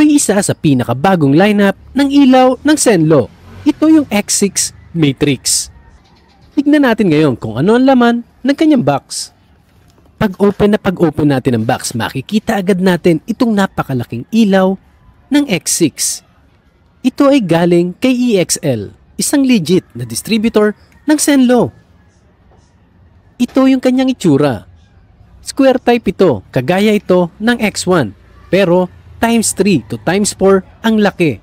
Ito'y isa sa pinakabagong lineup ng ilaw ng Zenlo. Ito yung X6 Matrix. Tignan natin ngayon kung ano ang laman ng kanyang box. Pag-open natin ang box, makikita agad natin itong napakalaking ilaw ng X6. Ito ay galing kay EXL, isang legit na distributor ng Zenlo. Ito yung kanyang itsura. Square type ito, kagaya ito ng X1, pero times 3 to times 4 ang laki.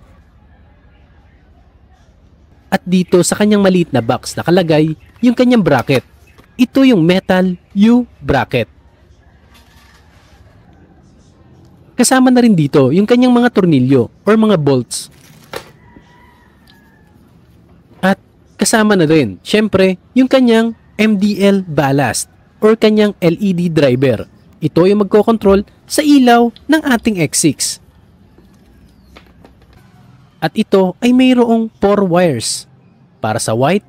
At dito sa kanyang maliit na box nakalagay yung kanyang bracket. Ito yung metal U bracket. Kasama na rin dito yung kanyang mga tornilyo or mga bolts. At kasama na rin, syempre, yung kanyang MDL ballast or kanyang LED driver. Ito yung magkokontrol sa ilaw ng ating X6. At ito ay mayroong 4 wires para sa white,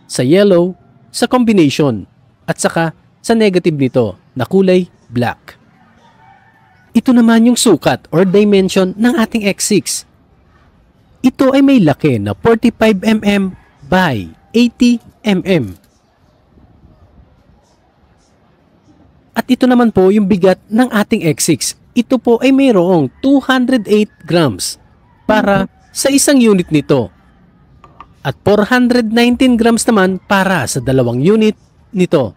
sa yellow, sa combination, at saka sa negative nito na kulay black. Ito naman yung sukat or dimension ng ating X6. Ito ay may laki na 45mm by 80mm. At ito naman po yung bigat ng ating X6. Ito po ay mayroong 208 grams para sa isang unit nito. At 419 grams naman para sa dalawang unit nito.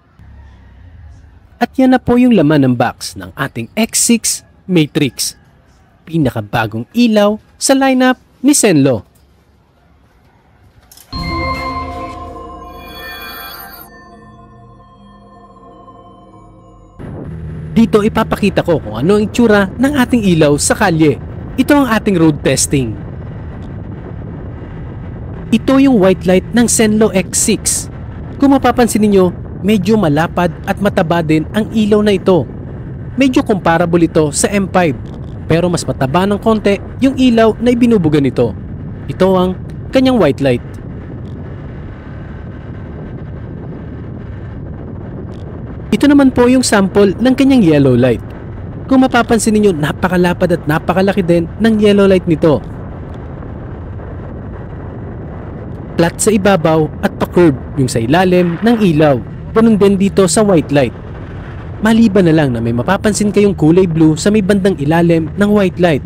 At yan na po yung laman ng box ng ating X6 Matrix. Pinakabagong ilaw sa lineup ni Zenlo. Dito ipapakita ko kung ano ang itsura ng ating ilaw sa kalye. Ito ang ating road testing. Ito yung white light ng Zenlo X6. Kung mapapansin niyo, medyo malapad at mataba din ang ilaw na ito. Medyo comparable ito sa M5, pero mas mataba ng konti yung ilaw na ibinubuga nito. Ito ang kanyang white light. Ito naman po yung sample ng kanyang yellow light. Kung mapapansin niyo, napakalapad at napakalaki din ng yellow light nito. Flat sa ibabaw at pa-curve yung sa ilalim ng ilaw. Ganun din dito sa white light. Maliban na lang na may mapapansin kayong kulay blue sa may bandang ilalim ng white light.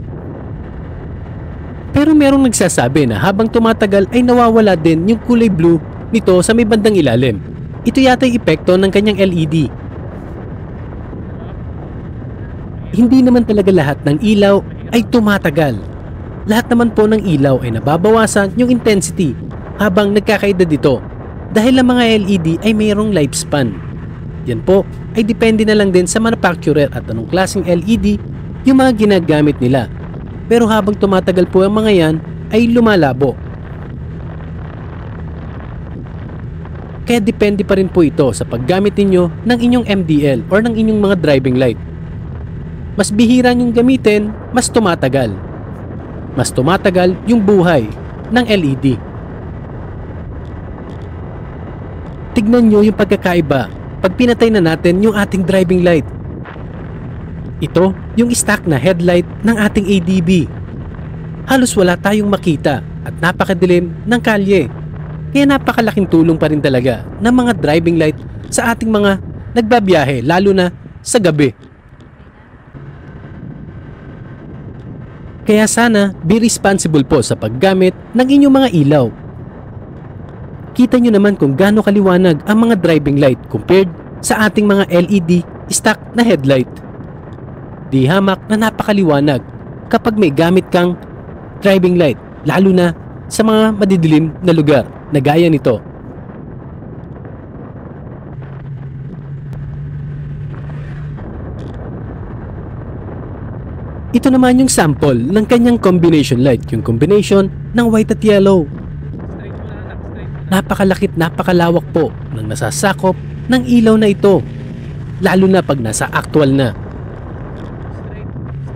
Pero merong nagsasabi na habang tumatagal ay nawawala din yung kulay blue nito sa may bandang ilalim. Ito yata yung epekto ng kanyang LED. Hindi naman talaga lahat ng ilaw ay tumatagal. Lahat naman po ng ilaw ay nababawasan yung intensity habang nagkakaedad ito dahil ang mga LED ay mayroong lifespan. Yan po ay depende na lang din sa manufacturer at anong klaseng LED yung mga ginagamit nila. Pero habang tumatagal po ang mga yan ay lumalabo. Kaya depende pa rin po ito sa paggamit ninyo ng inyong MDL or ng inyong mga driving light. Mas bihira nyong gamitin, mas tumatagal. Mas tumatagal yung buhay ng LED. Tignan nyo yung pagkakaiba pag pinatay na natin yung ating driving light. Ito yung stock na headlight ng ating ADB. Halos wala tayong makita at napakadilim ng kalye. Kaya napakalaking tulong pa rin talaga ng mga driving light sa ating mga nagbabiyahe, lalo na sa gabi. Kaya sana be responsible po sa paggamit ng inyong mga ilaw. Kita nyo naman kung gaano kaliwanag ang mga driving light compared sa ating mga LED stock na headlight. Di hamak na napakaliwanag kapag may gamit kang driving light, lalo na sa mga madidilim na lugar na gaya nito. Ito naman yung sample ng kanyang combination light, yung combination ng white at yellow. Napakalakit, napakalawak po ng nasasakop ng ilaw na ito, lalo na pag nasa actual na.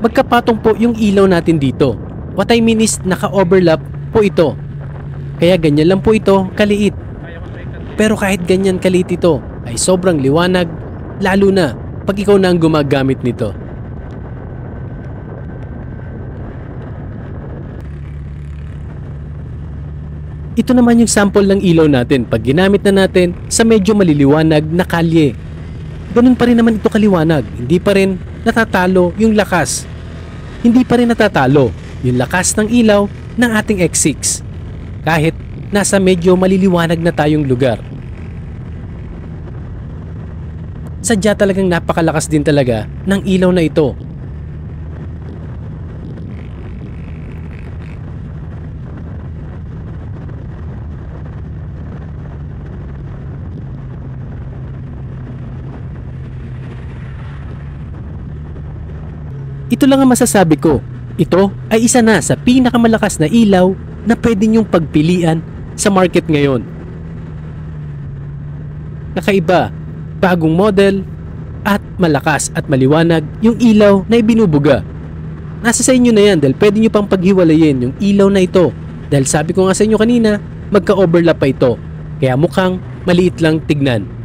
Magkapatong po yung ilaw natin dito. What I mean is naka-overlap po ito. Kaya ganyan lang po ito kaliit. Pero kahit ganyan kaliit ito ay sobrang liwanag, lalo na pag ikaw na ang gumagamit nito. Ito naman yung sample ng ilaw natin pag ginamit na natin sa medyo maliliwanag na kalye. Ganun pa rin naman ito kaliwanag, hindi pa rin natatalo yung lakas. Hindi pa rin natatalo yung lakas ng ilaw ng ating X6 kahit nasa medyo maliliwanag na tayong lugar. Sadya talagang napakalakas din talaga ng ilaw na ito. Ito lang ang masasabi ko. Ito ay isa na sa pinakamalakas na ilaw na pwede nyong pagpilian sa market ngayon. Kakaiba, bagong model, at malakas at maliwanag yung ilaw na ibinubuga. Nasa sa inyo na yan dahil pwede nyo pang paghiwalayin yung ilaw na ito. Dahil sabi ko nga sa inyo kanina, magka-overlap pa ito. Kaya mukhang maliit lang tignan.